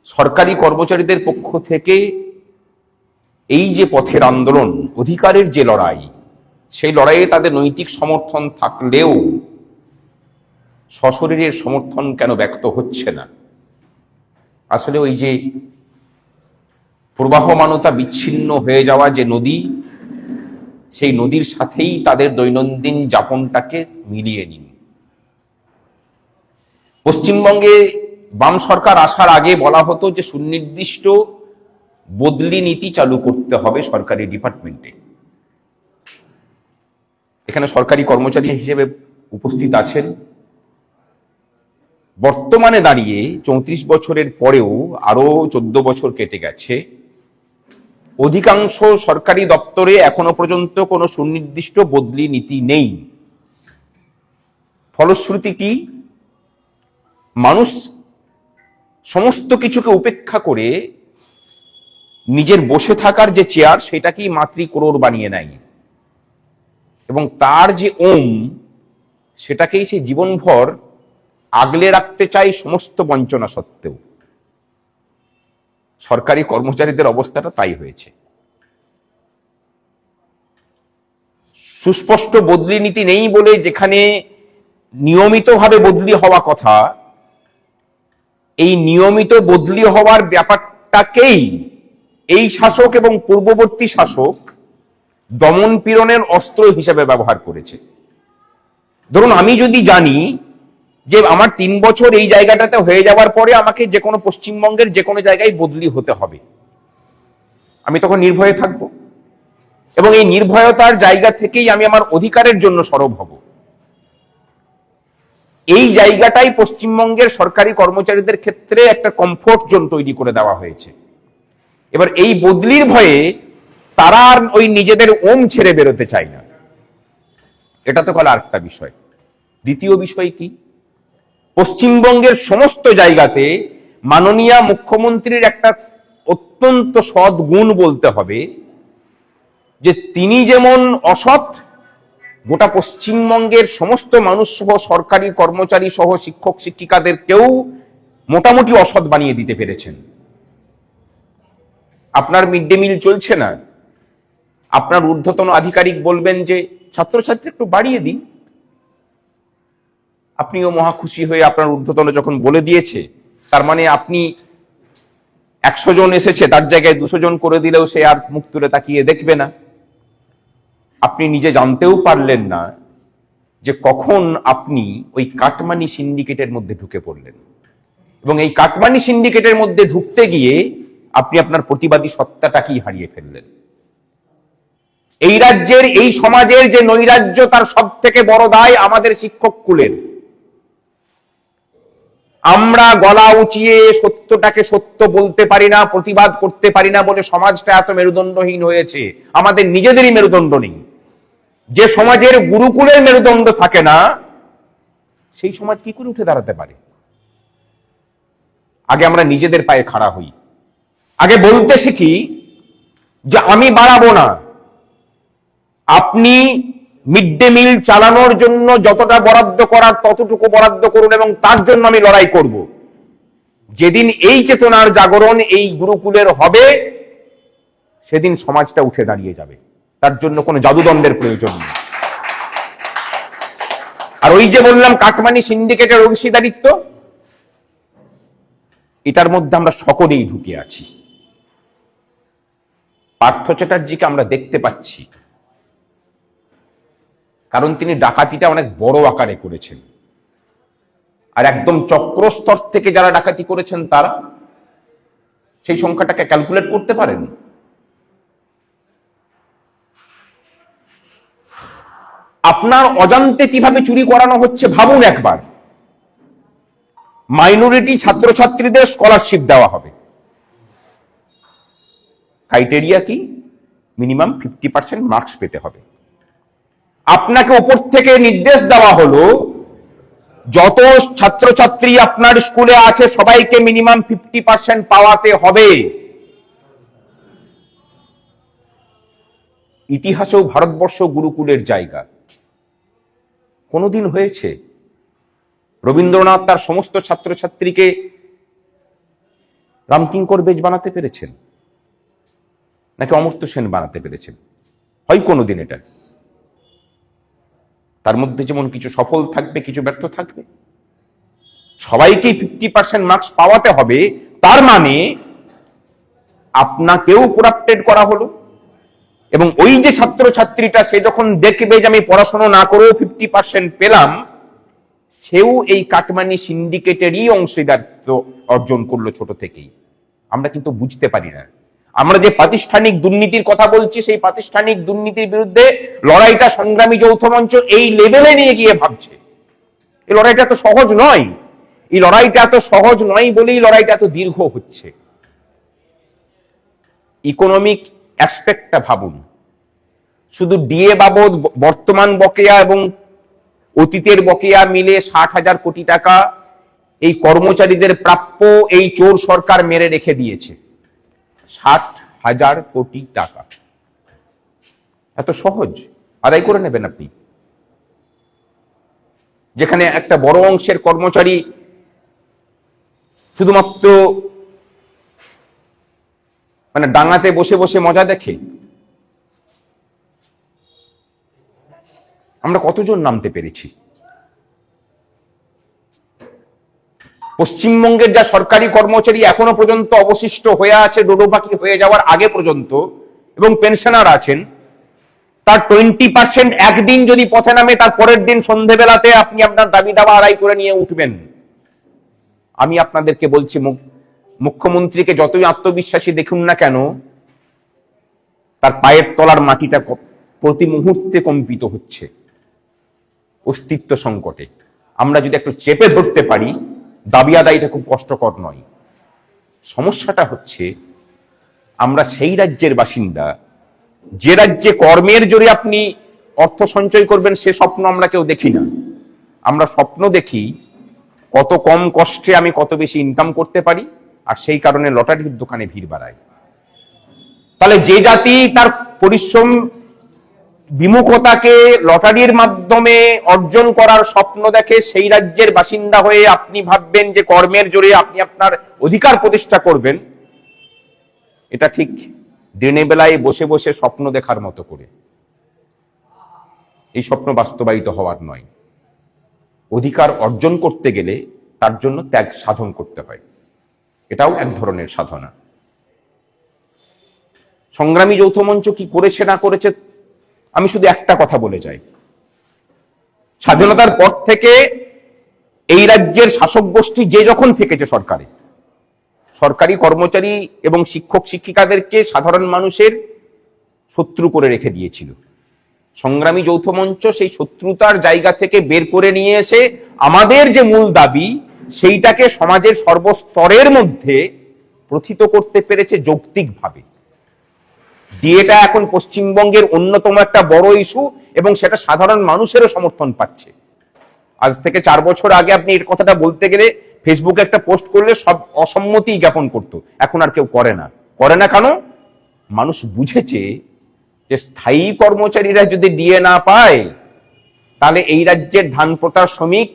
সরকারি কর্মচারীদের পক্ষ থেকে এই যে পথের আন্দোলন, অধিকারের যে লড়াই, সেই লড়াইয়ে তাদের নৈতিক সমর্থন থাকলেও সশরীরের সমর্থন কেন ব্যক্ত হচ্ছে না? আসলে ওই যে প্রবাহমানতা বিচ্ছিন্ন হয়ে যাওয়া যে নদী, সেই নদীর সাথেই তাদের দৈনন্দিন যাপনটাকে মিলিয়ে নিন। পশ্চিমবঙ্গে বাম সরকার আসার আগে বলা হতো যে সুনির্দিষ্ট বদলি নীতি চালু করতে হবে সরকারি ডিপার্টমেন্টে। এখানে সরকারি কর্মচারী হিসেবে উপস্থিত আছেন। বর্তমানে দাঁড়িয়ে 34 বছরের পরেও আরো 14 বছর কেটে গেছে, অধিকাংশ সরকারি দপ্তরে এখনো পর্যন্ত কোনো সুনির্দিষ্ট বদলি নীতি নেই। ফলশ্রুতি কি? মানুষ সমস্ত কিছুকে উপেক্ষা করে নিজের বসে থাকার যে চেয়ার, সেটাকেই মাতৃক্রোড় বানিয়ে নেয় এবং তার যে ওম, সেটাকেই সে জীবনভর আগলে রাখতে চায় সমস্ত বঞ্চনা সত্ত্বেও। সরকারি কর্মচারীদের অবস্থাটা তাই হয়েছে। সুস্পষ্ট বদলি নীতি নেই বলে যেখানে নিয়মিতভাবে বদলি হওয়া কথা, এই নিয়মিত বদলি হওয়ার ব্যাপারটাকেই এই শাসক এবং পূর্ববর্তী শাসক দমন পীড়নের অস্ত্র হিসেবে ব্যবহার করেছে। ধরুন, আমি যদি জানি যে আমার 3 বছর এই জায়গাটাতে হয়ে যাওয়ার পরে আমাকে যে কোনো পশ্চিমবঙ্গের যে কোনো জায়গায় বদলি হতে হবে, আমি তখন নির্ভয়ে থাকবো এবং এই নির্ভয়তার জায়গা থেকেই আমি আমার অধিকারের জন্য সরব হব। এই জায়গাটাই পশ্চিমবঙ্গের সরকারি কর্মচারীদের ক্ষেত্রে একটা কমফোর্ট জোন তৈরি করে দেওয়া হয়েছে। এবার এই বদলির ভয়ে তারা আর ওই নিজেদের ওম ছেড়ে বেরোতে চায় না। এটা তো হলো আরেকটা বিষয়। দ্বিতীয় বিষয় কি? পশ্চিমবঙ্গের সমস্ত জায়গাতে মাননীয় মুখ্যমন্ত্রীর একটা অত্যন্ত সৎ গুণ বলতে হবে যে তিনি যেমন অসৎ, গোটা পশ্চিমবঙ্গের সমস্ত মানুষ সহ সরকারি কর্মচারী সহ শিক্ষক শিক্ষিকাদেরকেও মোটামুটি অসৎ বানিয়ে দিতে পেরেছেন। আপনার মিড ডে মিল চলছে না, আপনার ঊর্ধ্বতন আধিকারিক বলবেন যে ছাত্রছাত্রী একটু বাড়িয়ে দিন, আপনিও মহা খুশি হয়ে আপনার ঊর্ধ্বতন যখন বলে দিয়েছে, তার মানে আপনি 100 জন এসেছে তার জায়গায় 200 জন করে দিলেও সে আর মুখ তুলে তাকিয়ে দেখবে না। আপনি নিজে জানতেও পারলেন না যে কখন আপনি ওই কাটমানি সিন্ডিকেটের মধ্যে ঢুকে পড়লেন এবং এই কাটমানি সিন্ডিকেটের মধ্যে ঢুকতে গিয়ে আপনি আপনার প্রতিবাদী সত্তাটাকেই হারিয়ে ফেললেন। এই রাজ্যের, এই সমাজের যে নৈরাজ্য, তার সব থেকে বড় দায় আমাদের শিক্ষক কুলের। আমরা গলা উঁচিয়ে সত্যটাকে সত্য বলতে পারি না, প্রতিবাদ করতে পারি না বলে সমাজটা এত মেরুদণ্ডহীন হয়েছে। আমাদের নিজেদেরই মেরুদণ্ড নেই। যে সমাজের গুরুকুলের মেরুদণ্ড থাকে না, সেই সমাজ কি করে উঠে দাঁড়াতে পারে? আগে আমরা নিজেদের পায়ে খাড়া হই, আগে বলতে শিখি যে আমি বাড়াবো না, আপনি মিড ডে মিল চালানোর জন্য যতটা বরাদ্দ করার ততটুকু বরাদ্দ করুন এবং তার জন্য আমি লড়াই করব। যেদিন এই চেতনার জাগরণ এই গুরুকুলের হবে, সেদিন সমাজটা উঠে দাঁড়িয়ে যাবে। তার জন্য কোনো জাদুদণ্ডের প্রয়োজন নেই। আর ওই যে বললাম কাটমানি সিন্ডিকেটের অংশীদারিত্ব, এটার মধ্যে আমরা সকলেই ঢুকে আছি। পার্থ চ্যাটার্জিকে আমরা দেখতে পাচ্ছি, কারণ তিনি ডাকাতিটা অনেক বড় আকারে করেছেন। আর একদম চক্রস্তর থেকে যারা ডাকাতি করেছেন তারা সেই সংখ্যাটাকে ক্যালকুলেট করতে পারেন। আপনার অজান্তে কিভাবে চুরি করানো হচ্ছে ভাবুন একবার। মাইনরিটি ছাত্রছাত্রীদের স্কলারশিপ দেওয়া হবে, ক্রাইটেরিয়া কি? মিনিমাম 50% মার্কস পেতে হবে। আপনাকে উপর থেকে নির্দেশ দেওয়া হলো যত ছাত্রছাত্রী আপনার স্কুলে আছে সবাইকে মিনিমাম 50% পাওয়াতে হবে। ইতিহাসেও ভারতবর্ষ গুরুকুলের জায়গা। কোনদিন হয়েছে রবীন্দ্রনাথ তার সমস্ত ছাত্রছাত্রীকে রামকিঙ্কর বেজ বানাতে পেরেছেন নাকি অমর্ত্য সেন বানাতে পেরেছেন? হয় কোনোদিন এটা, তার মধ্যে যেমন কিছু সফল থাকবে, কিছু ব্যর্থ থাকবে। সবাইকেই 50% মার্কস পাওয়াতে হবে, তার মানে আপনাকেও করাপ্টেড করা হলো। এবং ওই যে ছাত্রছাত্রীটা, সে যখন দেখবে যে আমি পড়াশোনা না করেও 50% পেলাম, সেও এই কাটমানি সিন্ডিকেটেরই অংশীদারিত্ব অর্জন করলো ছোট থেকেই। আমরা কিন্তু বুঝতে পারি না। আমরা যে প্রাতিষ্ঠানিক দুর্নীতির কথা বলছি, সেই প্রাতিষ্ঠানিক দুর্নীতির বিরুদ্ধে লড়াইটা সংগ্রামী যৌথ মঞ্চ এই লেভেলে নিয়ে গিয়ে ভাবছে। এই লড়াইটা এত সহজ নয়। এই লড়াইটা এত সহজ নয় বলেই লড়াইটা এত দীর্ঘ হচ্ছে। ইকোনমিক অ্যাসপেক্টটা ভাবুন। শুধু ডিএ বাবদ বর্তমান বকেয়া এবং অতীতের বকেয়া মিলে 60,000 কোটি টাকা এই কর্মচারীদের প্রাপ্য এই চোর সরকার মেরে রেখে দিয়েছে। 60,000 কোটি টাকা এত সহজ আদায় করে নেবেন আপনি? যেখানে একটা বড় অংশের কর্মচারী শুধুমাত্র ডাঙাতে বসে বসে মজা দেখে। আমরা কতজন নামতে পেরেছি? পশ্চিমবঙ্গের যা সরকারি কর্মচারী এখনো পর্যন্ত অবশিষ্ট হয়ে আছে, ডোডো পাখি হয়ে যাওয়ার আগে পর্যন্ত, এবং পেনশনার আছেন, তার 20% একদিন যদি পথে নামে, তার পরের দিন সন্ধেবেলাতে আপনি আপনার দাবি দাবা আদায় করে নিয়ে উঠবেন। আমি আপনাদেরকে বলছি, মুখ্যমন্ত্রীকে যতই আত্মবিশ্বাসী দেখুন না কেন, তার পায়ের তলার মাটিটা প্রতি মুহূর্তে কম্পিত হচ্ছে অস্তিত্ব সংকটে। আমরা যদি একটু চেপে ধরতে পারি, দাবি আদায়টা খুব কষ্টকর নয়। সমস্যাটা হচ্ছে আমরা সেই রাজ্যের বাসিন্দা যে রাজ্যে কর্মের জোরে আপনি অর্থ সঞ্চয় করবেন, সে স্বপ্ন আমরা কেউ দেখি না। আমরা স্বপ্ন দেখি কত কম কষ্টে আমি কত বেশি ইনকাম করতে পারি, আর সেই কারণে লটারির দোকানে ভিড় বাড়ায়। তাহলে যে জাতি তার পরিশ্রম বিমুখতাকে লটারির মাধ্যমে অর্জন করার স্বপ্ন দেখে, সেই রাজ্যের বাসিন্দা হয়ে আপনি ভাববেন যে কর্মের জোরে আপনি আপনার অধিকার প্রতিষ্ঠা করবেন, এটা ঠিক দিনের বেলায় বসে বসে স্বপ্ন দেখার মতো করে। এই স্বপ্ন বাস্তবায়িত হওয়ার নয়। অধিকার অর্জন করতে গেলে তার জন্য ত্যাগ সাধন করতে হয়, এটাও এক ধরনের সাধনা। সংগ্রামী যৌথ মঞ্চ কি করেছে না করেছে, আমি শুধু একটা কথা বলে যাই। স্বাধীনতার পর থেকে এই রাজ্যের শাসক গোষ্ঠী যে যখন থেকেছে সরকারে, সরকারি কর্মচারী এবং শিক্ষক শিক্ষিকাদেরকে সাধারণ মানুষের শত্রু করে রেখে দিয়েছিল। সংগ্রামী যৌথ মঞ্চ সেই শত্রুতার জায়গা থেকে বের করে নিয়ে এসে আমাদের যে মূল দাবি, সেইটাকে সমাজের সর্বস্তরের মধ্যে প্রথিত করতে পেরেছে যৌক্তিকভাবে। ডিএটা এখন পশ্চিমবঙ্গের অন্যতম একটা বড় ইস্যু, এবং সেটা সাধারণ মানুষেরও সমর্থন পাচ্ছে। আজ থেকে 4 বছর আগে আপনি এর কথাটা বলতে গেলে ফেসবুকে একটা পোস্ট করলে সব অসম্মতি জ্ঞাপন করতো, এখন আর কেউ করে না। করে না কেন? মানুষ বুঝেছে যে স্থায়ী কর্মচারীরা যদি ডিএ না পায়, তাহলে এই রাজ্যের ধান পোঁতার শ্রমিক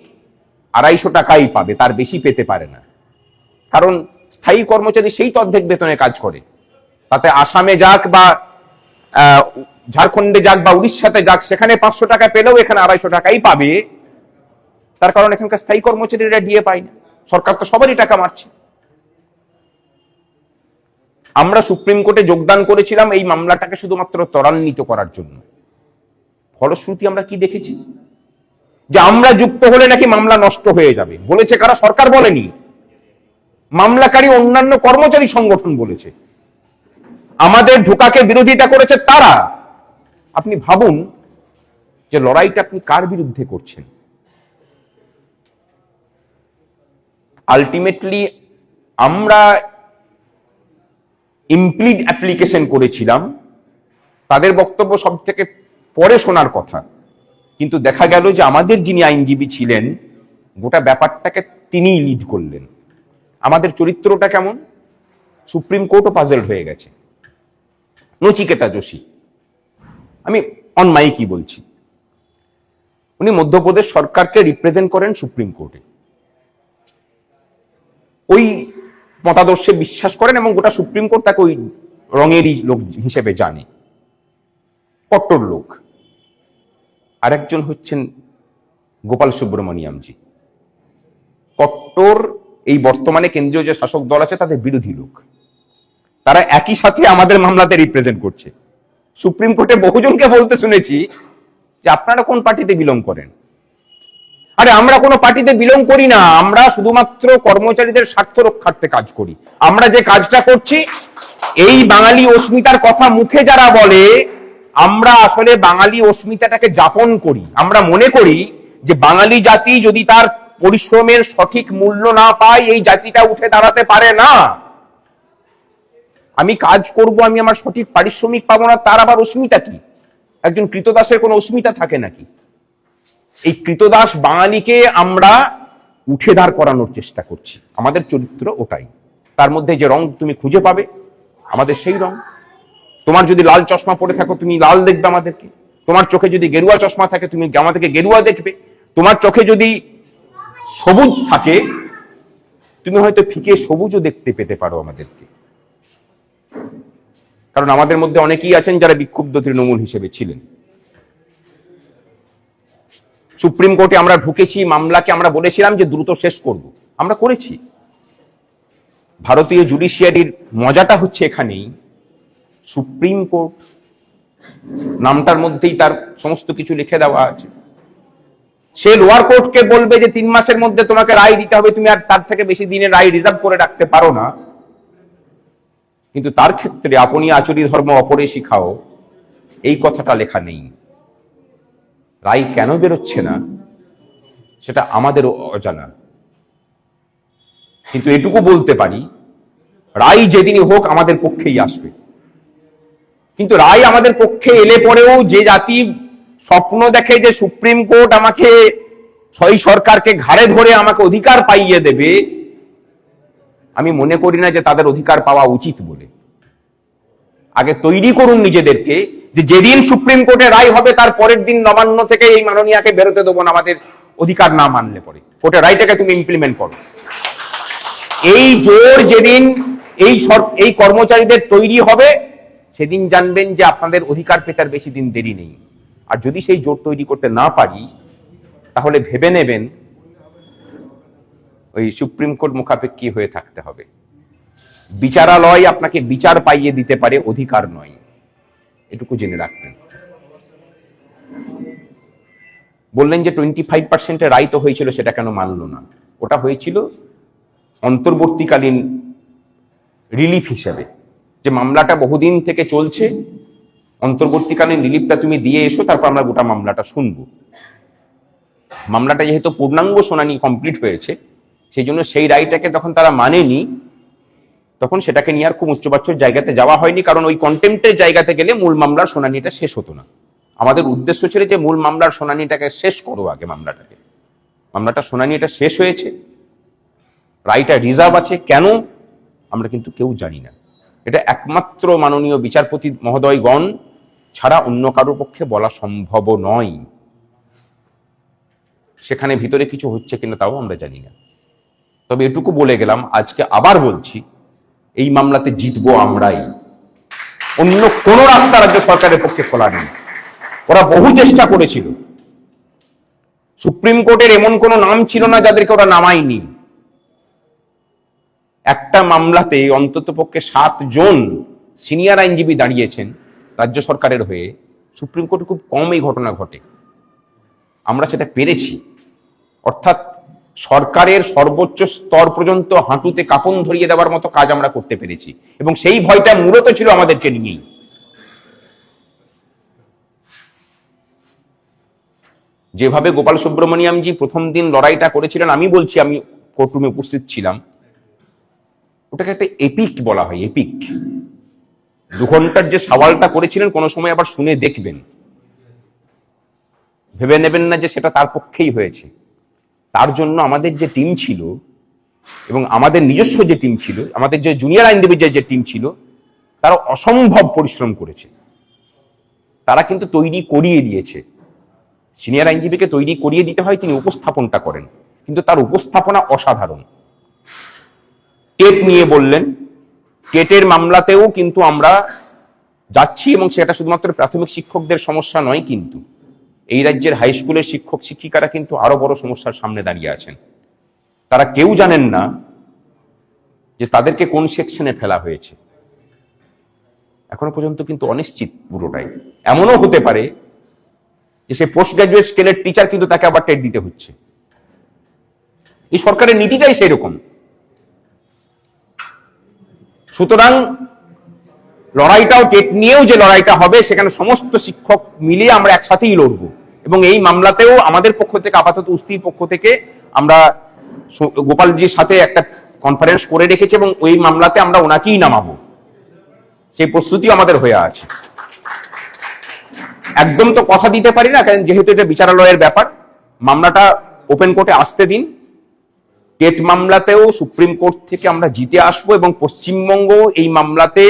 250 টাকাই পাবে, তার বেশি পেতে পারে না। কারণ স্থায়ী কর্মচারী সেই তো অর্ধেক বেতনে কাজ করে। তাতে আসামে যাক বা ঝাড়খণ্ডে যাক বা উড়িষ্যাতে যাক, সেখানে 500 টাকা পেলেও এখানে 250 টাকাই পাবে। তার কারণ এখানকার স্থায়ী কর্মচারীরা ডিএ পায় না, সরকার তো সবারই টাকা মারছে। আমরা সুপ্রিম কোর্টে যোগদান করেছিলাম এই মামলাটাকে শুধুমাত্র ত্বরান্বিত করার জন্য। ফলশ্রুতি আমরা কি দেখেছি? যে আমরা যুক্ত হলে নাকি মামলা নষ্ট হয়ে যাবে। বলেছে কারা? সরকার বলেনি, মামলাকারী অন্যান্য কর্মচারী সংগঠন বলেছে। আমাদের ঢোকাকে বিরোধিতা করেছে তারা। আপনি ভাবুন যে লড়াইটা আপনি কার বিরুদ্ধে করছেন। আলটিমেটলি আমরা ইমপ্লিড অ্যাপ্লিকেশন করেছিলাম, তাদের বক্তব্য সব থেকে পরে শোনার কথা, কিন্তু দেখা গেল যে আমাদের যিনি আইনজীবী ছিলেন, গোটা ব্যাপারটাকে তিনিই লিড করলেন। আমাদের চরিত্রটা কেমন? সুপ্রিম কোর্টও পাজেলড হয়ে গেছে। নচিকেতা যোশী, আমি অন মাইকই বলছি, উনি মধ্যপ্রদেশ সরকারকে রিপ্রেজেন্ট করেন সুপ্রিম কোর্টে। ওই মতাদর্শে বিশ্বাস করেন এবং গোটা সুপ্রিম কোর্ট তাকে ওই রঙেরই লোক হিসেবে জানে, কট্টর লোক। আরেকজন হচ্ছেন গোপাল সুব্রমণিয়ামজি, কট্টর এই বর্তমানে কেন্দ্রীয় যে শাসক দল আছে তাদের বিরোধী লোক। তারা একই সাথে আমাদের মামলাতে রিপ্রেজেন্ট করছে। সুপ্রিম কোর্টে বহুজনকে বলতে শুনেছি যে আপনারা কোন পার্টিতে বিলং করেন। আরে আমরা কোনো পার্টিতে বিলং করি না, আমরা শুধুমাত্র কর্মচারীদের স্বার্থ রক্ষার্থে কাজ করি। আমরা যে কাজটা করছি, এই বাঙালি অস্মিতার কথা মুখে যারা বলে, আমরা আসলে বাঙালি অস্মিতাটাকে যাপন করি। আমরা মনে করি যে বাঙালি জাতি যদি তার পরিশ্রমের সঠিক মূল্য না পায়, এই জাতিটা উঠে দাঁড়াতে পারে না। আমি কাজ করব, আমি আমার সঠিক পারিশ্রমিক পাবো না, তার আবার অস্মিতা কি? একজন কৃতদাসের কোনো অস্মিতা থাকে নাকি? এই কৃতদাস বাঙালিকে আমরা উঠে দাঁড় করানোর চেষ্টা করছি। আমাদের চরিত্র ওটাই। তার মধ্যে যে রং তুমি খুঁজে পাবে আমাদের সেই রং। তোমার যদি লাল চশমা পরে থাকো তুমি লাল দেখবে আমাদেরকে, তোমার চোখে যদি গেরুয়া চশমা থাকে তুমি আমাদেরকে গেরুয়া দেখবে, তোমার চোখে যদি সবুজ থাকে তুমি হয়তো ফিকে সবুজও দেখতে পেতে পারো আমাদেরকে। কারণ আমাদের মধ্যে অনেকেই আছেন যারা বিক্ষুব্ধ তৃণমূল হিসেবে ছিলেন। সুপ্রিম কোর্টে আমরা ঢুকেছি, মামলাকে আমরা বলেছিলাম যে দ্রুত শেষ করব, আমরা করেছি। ভারতীয় জুডিশিয়ারির মজাটা হচ্ছে এখানেই, সুপ্রিম কোর্ট নামটার মধ্যেই তার সমস্ত কিছু লিখে দেওয়া আছে। সে লোয়ার কোর্টকে বলবে যে 3 মাসের মধ্যে তোমাকে রায় দিতে হবে, তুমি আর তার থেকে বেশি দিনের রায় রিজার্ভ করে রাখতে পারো না। কিন্তু তার ক্ষেত্রে আপনি আচরি ধর্ম অপরে শিখাও, এই কথাটা লেখা নেই। রায় কেন বেরোচ্ছে না সেটা আমাদেরও অজানা, কিন্তু এটুকু বলতে পারি রায় যেদিনই হোক আমাদের পক্ষেই আসবে। কিন্তু রায় আমাদের পক্ষে এলে পরেও যে জাতি স্বপ্ন দেখে যে সুপ্রিম কোর্ট আমাকে ছয় সরকারকে ঘাড়ে ধরে আমাকে অধিকার পাইয়ে দেবে, আমি মনে করি না যে তাদের অধিকার পাওয়া উচিত বলে। আগে তৈরি করুন নিজেদেরকে যে যেদিন সুপ্রিম কোর্টে রায় হবে তার পরের দিন নবান্ন থেকে এই মাননীয়াকে বেরোতে দেবো না আমাদের অধিকার না মানলে পরে। কোর্টের রায়টাকে তুমি ইমপ্লিমেন্ট করো। এই জোর যেদিন এই কর্মচারীদের তৈরি হবে সেদিন জানবেন যে আপনাদের অধিকার পেতে আর বেশি দিন দেরি নেই। আর যদি সেই জোর তৈরি করতে না পারি তাহলে ভেবে নেবেন ওই সুপ্রিম কোর্ট মুখাপেক্ষী হয়ে থাকতে হবে। বিচারালয় আপনাকে বিচার পাইয়ে দিতে পারে, অধিকার নয়, এটুকু জেনে রাখবেন। বললেন যে 25% রায় তো হয়েছিল, সেটা কেন মানলো না? ওটা হয়েছিল অন্তর্বর্তীকালীন রিলিফ হিসেবে, যে মামলাটা বহুদিন থেকে চলছে, অন্তর্বর্তীকালীন রিলিফটা তুমি দিয়ে এসো, তারপর আমরা গোটা মামলাটা শুনবো। মামলাটা যেহেতু পূর্ণাঙ্গ শুনানি কমপ্লিট হয়েছে, সেই জন্য সেই রায়টাকে তখন তারা মানেনি, তখন সেটাকে নিয়ে আর খুব উচ্চবাচ্যর জায়গাতে যাওয়া হয়নি। কারণ ওই কন্টেম্পটের জায়গাতে গেলে মূল মামলার শুনানিটা শেষ হতো না। আমাদের উদ্দেশ্য ছিল যে মূল মামলার শুনানিটাকে শেষ করো আগে। মামলাটা শুনানিটা শেষ হয়েছে, রায়টা রিজার্ভ আছে, কেন আমরা কিন্তু কেউ জানি না। এটা একমাত্র মাননীয় বিচারপতি মহোদয়গণ ছাড়া অন্য কারোর পক্ষে বলা সম্ভব নয়। সেখানে ভিতরে কিছু হচ্ছে কিনা তাও আমরা জানি না। তবে এটুকু বলে গেলাম, আজকে আবার বলছি, এই মামলাতে জিতবো আমরাই, অন্য কোন রাস্তা রাজ্য সরকারের পক্ষে খোলা নেই। ওরা বহু চেষ্টা করেছিল, সুপ্রিম কোর্টের এমন কোন নাম ছিল না যাদেরকে ওরা নামায়নি। একটা মামলাতে অন্তত পক্ষে 7 জন সিনিয়র আইনজীবী দাঁড়িয়েছেন রাজ্য সরকারের হয়ে। সুপ্রিম কোর্টে খুব কম এই ঘটনা ঘটে, আমরা সেটা পেরেছি। অর্থাৎ সরকারের সর্বোচ্চ স্তর পর্যন্ত হাঁটুতে কাঁপন ধরিয়ে দেওয়ার মতো কাজ আমরা করতে পেরেছি, এবং সেই ভয়টা মূলত ছিল আমাদেরকে নিয়েই। যেভাবে গোপাল সুব্রমণিয়ামজি প্রথম দিন লড়াইটা করেছিলেন, আমি বলছি, আমি কোর্টরুমে উপস্থিত ছিলাম, ওটাকে একটা এপিক বলা হয়, এপিক। 2 ঘন্টার যে সওয়ালটা করেছিলেন, কোনো সময় আবার শুনে দেখবেন, ভেবে নেবেন না যে সেটা তার পক্ষেই হয়েছে। তার জন্য আমাদের যে টিম ছিল এবং আমাদের নিজস্ব যে টিম ছিল, আমাদের যে জুনিয়র আইনজীবীদের যে টিম ছিল, তারা অসম্ভব পরিশ্রম করেছে। তারা কিন্তু তৈরি করিয়ে দিয়েছে। সিনিয়র আইনজীবীকে তৈরি করিয়ে দিতে হয়, তিনি উপস্থাপনটা করেন, কিন্তু তার উপস্থাপনা অসাধারণ। টেট নিয়ে বললেন, টেটের মামলাতেও কিন্তু আমরা যাচ্ছি, এবং সেটা শুধুমাত্র প্রাথমিক শিক্ষকদের সমস্যা নয়, কিন্তু এই রাজ্যের হাই স্কুলের শিক্ষক শিক্ষিকারা কিন্তু আরো বড় সমস্যার সামনে দাঁড়িয়ে আছেন। তারা কেউ জানেন না যে তাদেরকে কোন সেকশনে ফেলা হয়েছে। এখনো পর্যন্ত কিন্তু অনিশ্চিত পুরোটাই। এমনও হতে পারে যে সে পোস্ট গ্রাজুয়েট স্কেলের টিচার, কিন্তু তাকে আবার টেট দিতে হচ্ছে। এই সরকারের নীতিটাই সেই রকম। সুতরাং লড়াইটাও টেট নিয়েও যে লড়াইটা হবে, সেখানে সমস্ত শিক্ষক মিলিয়ে আমরা একসাথেই লড়ব। এবং এই মামলাতেও আমাদের পক্ষ থেকে, আপাতত উস্তির পক্ষ থেকে, আমরা গোপালজির সাথে একটা কনফারেন্স করে রেখেছি, এবং ওই মামলাতে আমরা ওনাকেই নামাবো, সেই প্রস্তুতি আমাদের হয়ে আছে। একদম তো কথা দিতে পারি না, কারণ যেহেতু এটা বিচারালয়ের ব্যাপার, মামলাটা ওপেন কোর্টে আসতে দিন। টেট মামলাতেও সুপ্রিম কোর্ট থেকে আমরা জিতে আসবো, এবং পশ্চিমবঙ্গ এই মামলাতে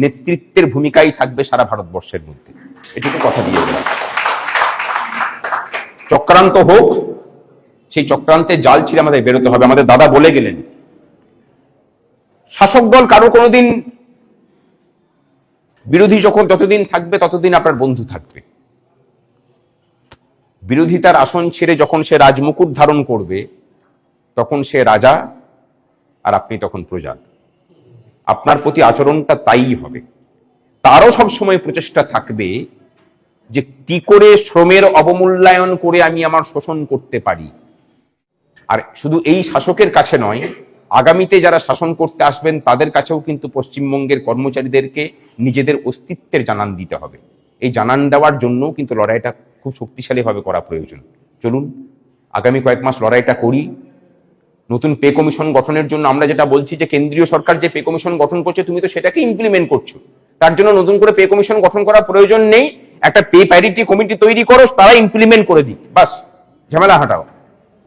নেতৃত্বের ভূমিকাই থাকবে সারা ভারতবর্ষের মধ্যে, এটুকু কথা দিয়ে দিলাম। চক্রান্ত হোক, সেই চক্রান্তের জাল ছিঁড়ে আমাদের বেরোতে হবে। আমাদের দাদা বলে গেলেন, শাসক দল কারো কোনোদিন বিরোধী যতদিন থাকবে ততদিন আপনার বন্ধু থাকবে। বিরোধিতার আসন ছেড়ে যখন সে রাজমুকুট ধারণ করবে, তখন সে রাজা আর আপনি তখন প্রজা। আপনার প্রতি আচরণটা তাই হবে। তারও সবসময় প্রচেষ্টা থাকবে যে কি করে শ্রমের অবমূল্যায়ন করে আমি আমার শোষণ করতে পারি। আর শুধু এই শাসকের কাছে নয়, আগামীতে যারা শাসন করতে আসবেন তাদের কাছেও কিন্তু পশ্চিমবঙ্গের কর্মচারীদেরকে নিজেদের অস্তিত্বের জানান দিতে হবে। এই জানান দেওয়ার জন্য কিন্তু লড়াইটা খুব শক্তিশালীভাবে করা প্রয়োজন। চলুন আগামী কয়েক মাস লড়াইটা করি। নতুন পে কমিশন গঠনের জন্য আমরা যেটা বলছি, যে কেন্দ্রীয় সরকার যে পে কমিশন গঠন করছে, তুমি তো সেটাকে ইমপ্লিমেন্ট করছো, তার জন্য নতুন করে পে কমিশন গঠন করার প্রয়োজন নেই। একটা পে প্যারিটি কমিটি তৈরি করো, তারা ইমপ্লিমেন্ট করে দিক, বাস, ঝামেলা হাঁটাও,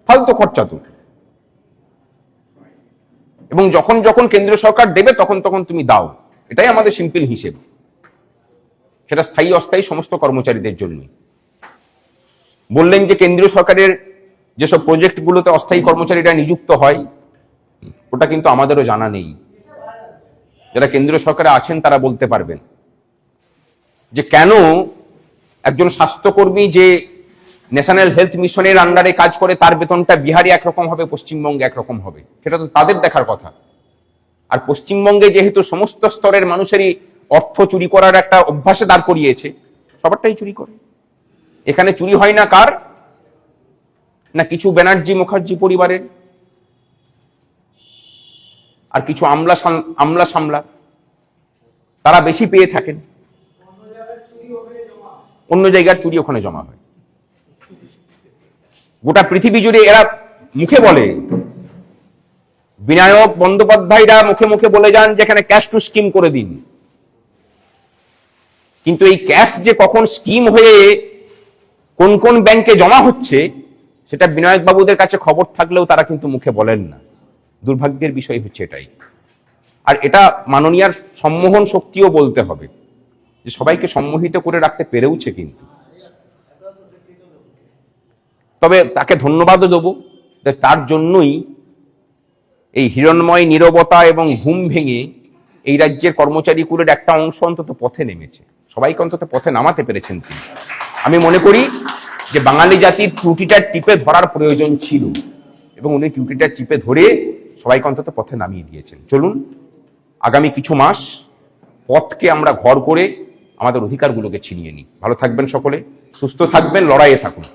ফালতু খরচা তো। এবং যখন যখন কেন্দ্রীয় সরকার দেবে তখন তখন তুমি দাও, এটাই আমাদের সিম্পল হিসেব। সেটা স্থায়ী অস্থায়ী সমস্ত কর্মচারীদের জন্য। বললেন যে কেন্দ্রীয় সরকারের যেসব প্রজেক্টগুলোতে অস্থায়ী কর্মচারীরা নিযুক্ত হয়, ওটা কিন্তু আমাদেরও জানা নেই। যারা কেন্দ্রীয় সরকারে আছেন তারা বলতে পারবেন যে কেন একজন স্বাস্থ্যকর্মী যে ন্যাশনাল হেলথ মিশনের আন্ডারে কাজ করে, তার বেতনটা বিহারে একরকম হবে, পশ্চিমবঙ্গে একরকম হবে। সেটা তো তাদের দেখার কথা। আর পশ্চিমবঙ্গে যেহেতু সমস্ত স্তরের মানুষেরই অর্থ চুরি করার একটা অভ্যাসে দাঁড় করিয়েছে, সবারটাই চুরি করে। এখানে চুরি হয় না কার? না কিছু ব্যানার্জি মুখার্জি পরিবারের, আর কিছু আমলা সামলা, তারা বেশি পেয়ে থাকেন। অন্য জায়গার চুরি ওখানে জমা হয়। গোটা পৃথিবী জুড়ে এরা মুখে বলে, বিনায়ক বন্দ্যোপাধ্যায়রা মুখে মুখে বলে যান যে এখানে ক্যাশ টু স্কিম করে দিন, কিন্তু এই ক্যাশ যে কখন স্কিম হয়ে কোন কোন ব্যাংকে জমা হচ্ছে, সেটা বিনায়ক বাবুদের কাছে খবর থাকলেও তারা কিন্তু মুখে বলেন না। দুর্ভাগ্যের বিষয় হচ্ছে এটাই। আর এটা মাননীয়ার সম্মোহন শক্তিও বলতে হবে, যে সবাইকে সম্মোহিত করে রাখতে পেরেওছে কিন্তু। তবে তাকে ধন্যবাদও দেবো, তার জন্যই এই হিরণময় নীরবতা এবং ঘুম ভেঙে এই রাজ্যের কর্মচারী কুলের একটা অংশ অন্তত পথে নেমেছে। সবাইকে অন্তত পথে নামাতে পেরেছেন তিনি। আমি মনে করি যে বাঙালি জাতির ত্রুটিটা টিপে ধরার প্রয়োজন ছিল, এবং উনি ত্রুটিটা টিপে ধরে সবাইকে অন্তত পথে নামিয়ে দিয়েছেন। চলুন আগামী কিছু মাস পথকে আমরা ঘর করে আমাদের অধিকারগুলোকে ছিনিয়ে নিই। ভালো থাকবেন সকলে, সুস্থ থাকবেন, লড়াইয়ে থাকুন।